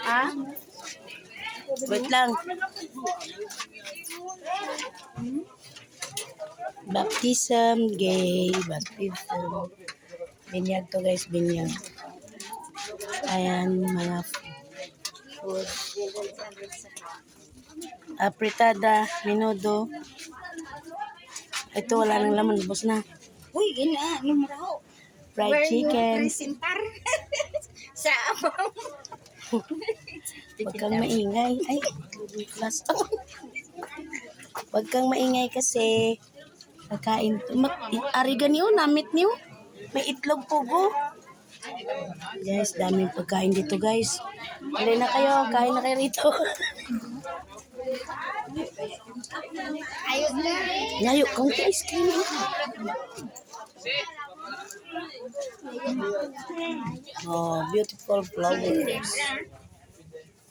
Ha? Wait lang. Baptism, gay, baptism. Binyag to guys, binyag. Ayan, mga food. Apritada, minudo. Ito, wala nang laman. Lubos na. Uy, ina, numero. Fried chicken. Presentar. Sa abang. Huwag kang maingay. Ay, class. Huwag kang maingay kasi kakain. Arigan niyo, namit niyo. May itlog pugo. Guys, daming pagkain dito guys. Hali na kayo, kain na kayo rito. Ayos na. Ngayo, kung ice cream. Oh, beautiful flowers.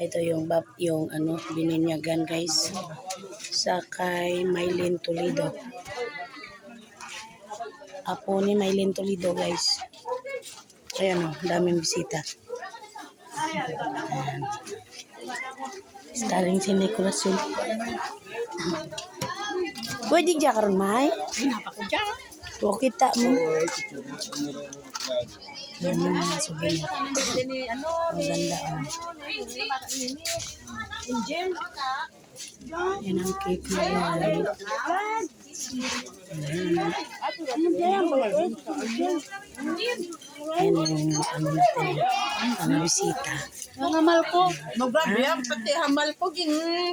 Ito yung ano bininyagan guys. Sa kay Maylin Toledo. Apo ni Maylin Toledo guys. Ayan o, daming bisita. Ayan. Starring si Nicolas yun. Pwede dyan karoon, May? O kita mo. Yan yung mga souvenir. Ang ganda. Yan ang cake na yan. Yan yung ano natin. Ang bisita. Mga malko, magrabe yan, pati hamal ko,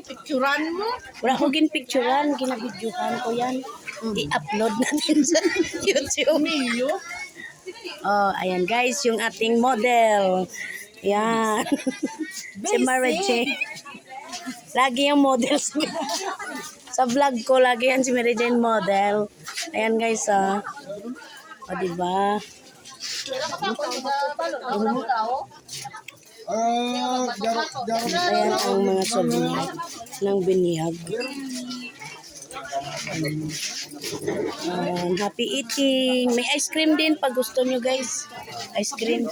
picturan mo. Wala ko ginpicturean, ginabidyohan ko yan. I-upload natin sa YouTube. Oh, ayan guys, yung ating model. Yan. Si Mariche. Lagi yung model sa vlog ko, lagi yan si Mary Jane model. Ayan guys, ah. O, diba? Ayan ang mga souvenir ng binyag. Happy eating. May ice cream din pag gusto nyo guys. Ice cream.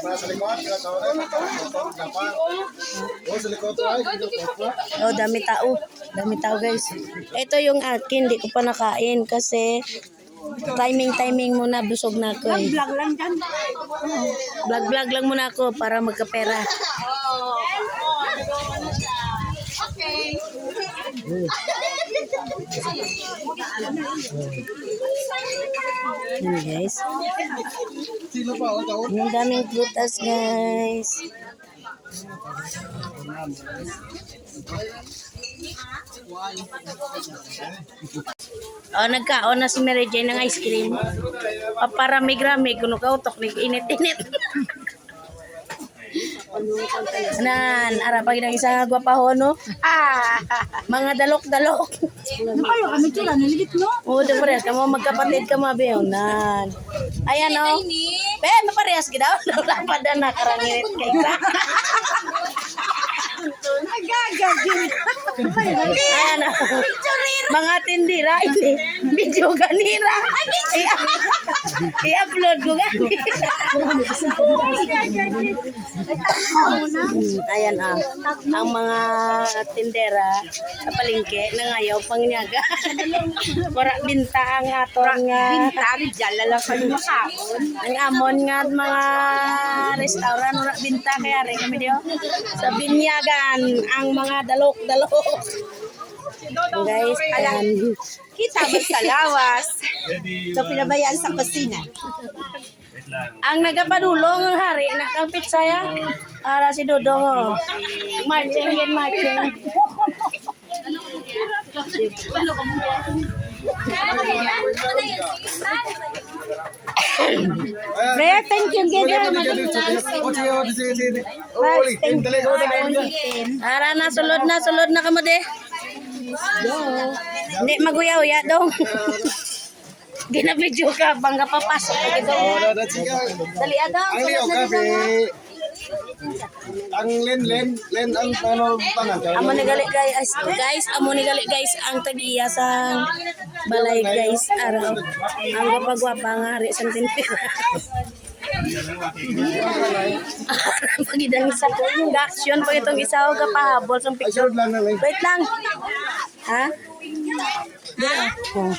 Oh, dami tao. Dami tao guys. Ito yung akin. Di ko pa nakain kasi timing muna. Busog na ako eh. Vlog lang dyan. Vlog lang muna ako para magkapera. Okay. Yan guys. Ang daming prutas guys. Oh, nagkaon na si Mary Jane ng ice cream. Paparamig-ramig kuno kautok ni init-init. Nan, ara pag nang isa gwapahon no. Mga dalok-dalok. Kayo, kami tula, niligit no? Oo, de parehas kamo magkapatid ka mabiyo nan. Ayan oh. Be, maparehas gid daw. Lapad na karangirit kay ka. Agagagin. Ayan oh. Mga tindira ini. Video ganira. I-upload ko gani. Ayan ang mga tindera sa palengke nangayaw pangyaga. Para binta ang aton nga Binta, rijala lang sa makaon. ang amon nga mga restaurant ora binta kaya rin kami dio sa binyagan ang mga dalok-dalok. Guys, ayan. Kita ba sa lawas? So, pinabayaan sa kusina. Ang nagapadulong ang hari, nakapit saya. Ara si Dodong, oh. Marching. Rhea, thank you, Geda. Ara na, sulod na kamo de. Hindi maguyaw-ya dong. Ginabidyo ka, bangga papasok na gito. Dali adong, sulod na dito. Ang len ang ano tanan. Amo ni gali guys, amo ni gali guys ang tag-iya sa balay guys araw. Ang gwapa-gwapa nga hari sa tindera. Pagidang isa. Action po itong isa o kapahabol sa Ay, picture. sure lang na lang. Wait lang. Ha? Oh.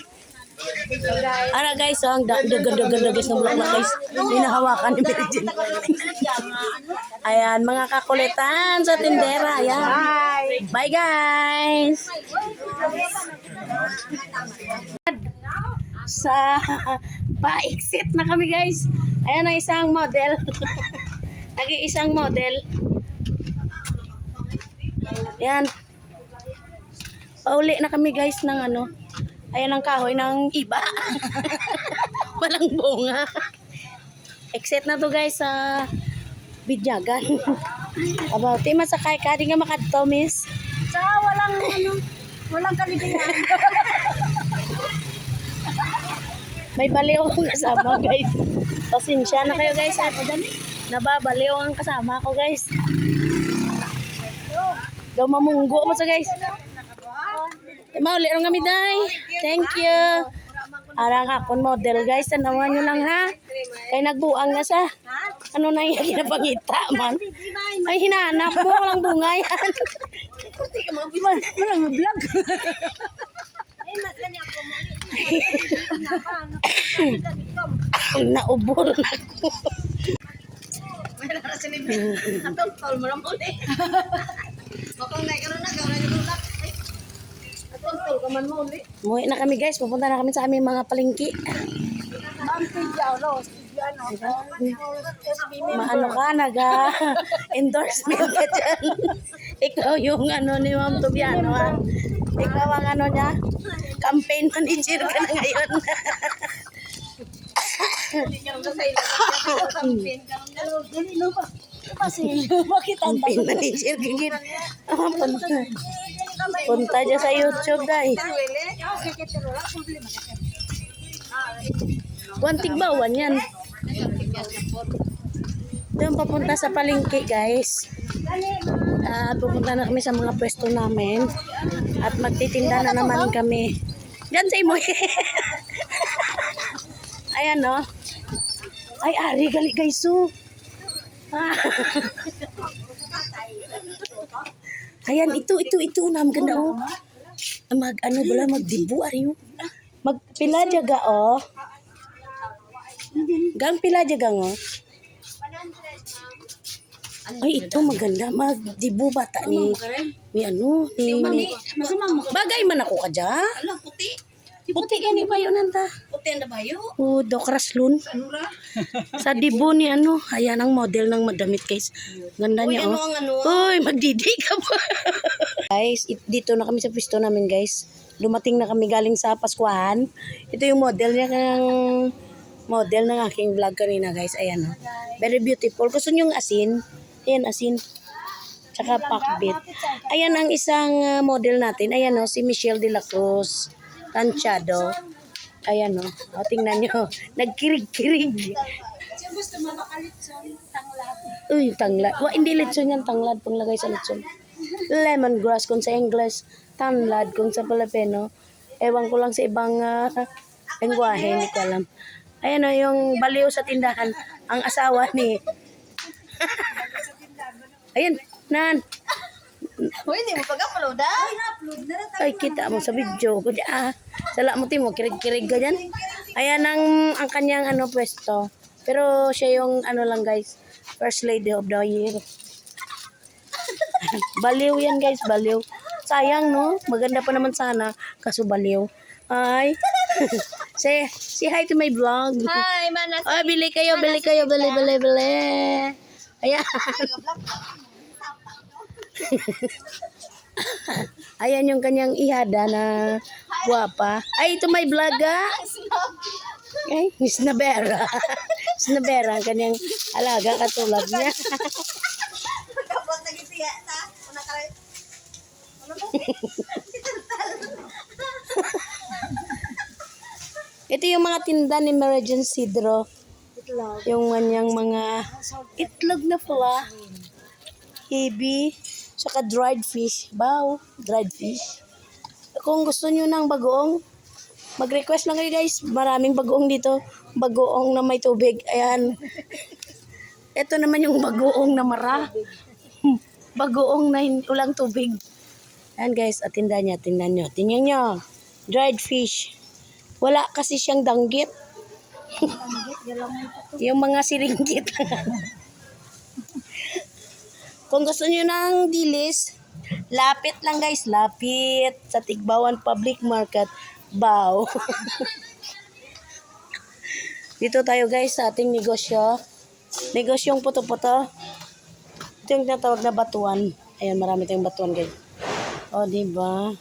Ara guys, ang dagan guys ng bulaklak guys. Hinahawakan ni Mary Jane. Ayan, mga kakulitan sa tindera. Ayan. Bye guys. Sa pa-exit na kami guys. Ayan ang isang model. Nag-iisang model. Ayan. Pauli na kami guys ng ano. Ayan ang kahoy ng iba. Walang bunga. Exit na to guys sa Bidyagan. Aba, di masakay ka. Di nga makadto, miss. Sa walang kaligayahan. May baliw akong kasama guys. Pasensya na kayo guys. Nababaliw ang kasama ko guys. Daw mamunggo mo sa guys. Mauli rin kami day. Thank you. Arang akong model guys. Tanawan nyo lang ha. Kaya nagbuang na sa. Ano na yung kinapangita man. Ay hinanap mo. Walang bunga yan. Walang vlog. Naubor na ako. Atong tol mo lang ulit. Bakong na ikaw na gawin yung vlog. Atong tol ka man mo ulit. Umuwi na kami guys. Pupunta na kami sa aming mga palengke. Maano ka, endorsement ka dyan. Ikaw yung ano ni Ma'am Tubiano ha. Ikaw ang ano niya, campaign manager ka na ngayon. Campaign manager ka gin. Punta dyan sa YouTube guys. Wantig bawan yan. Doon papunta sa palengke guys. Pupunta na kami sa mga pwesto namin. At magtitinda na naman kami. Diyan sa imo. Ayan no. Ay ari gali guys so. Ayan ito na maganda oh. Ano bala magdibu ari oh. Magpila jaga oh. Gang pila jaga ngo. Ay ito maganda magdibu bata ni ano ni bagay man ako ka dya. Ala puti. Puti gani bayo nanta. Puti na bayo. Oh, dokras lun. Sa dibo ni ano, ayan ang model ng madamit guys. Ganda niya Ano oh. ang ano? Uy, magdidi ka pa. Guys, dito na kami sa pwesto namin guys. Dumating na kami galing sa Paskuhan. Ito yung model niya ng aking vlog kanina guys. Ayan oh. Very beautiful. Gusto niyo yung asin? Ayan asin. Tsaka pakbit. Ayan ang isang model natin. Ayan oh, si Michelle de la Cruz. Tanchado. Ayan o. O, tingnan nyo. Nagkirig-kirig. Gusto mo makalitson tanglad. Uy, tanglad. Hindi litson yan. Tanglad. Panglagay sa litson. Lemongrass kung sa English. Tanglad kung sa Filipino. Ewan ko lang sa ibang lengguwahe. Hindi ko alam. Ayan o, yung baliw sa tindahan. Ang asawa ni... Ayan. Nan. Hoy, hindi mo pag-upload ah. Upload na rin. Ay, kita mo sa video ko. Sala mo timo, kirig-kirig ka dyan. Ayan ang kanyang ano pwesto. Pero siya yung ano lang guys, first lady of the year. Baliw yan guys, baliw. Sayang no, maganda pa naman sana, kaso baliw. Ay. say hi to my vlog. Hi, manas. Oh, bili kayo. Ayan. Ayan yung kanyang ihada na guwapa. Ay, ito may vlog ah. Ay, Miss Navera. Miss Navera, ang kanyang alaga katulad niya. Kapot na gisiya ta. Una ka rin. Ito yung mga tinda ni Mary Jane Sidro. Yung kanyang mga itlog na pala. Hibi. Saka dried fish. Wow, dried fish. Kung gusto nyo ng bagoong, mag-request lang kayo guys. Maraming bagoong dito. Bagoong na may tubig. Ayan. Ito naman yung bagoong na mara. Bagoong na ulang tubig. Ayan guys, at tingnan nyo. Tingnan nyo. Dried fish. Wala kasi siyang danggit. Yung mga siringgit. Kung gusto nyo ng dilis, lapit lang guys. Lapit sa Tigbawan Public Market. Bow. Dito tayo guys sa ating negosyo. Negosyong puto-puto. Ito yung tinatawag na batuan. Ayan, marami tayong batuan guys. O, diba?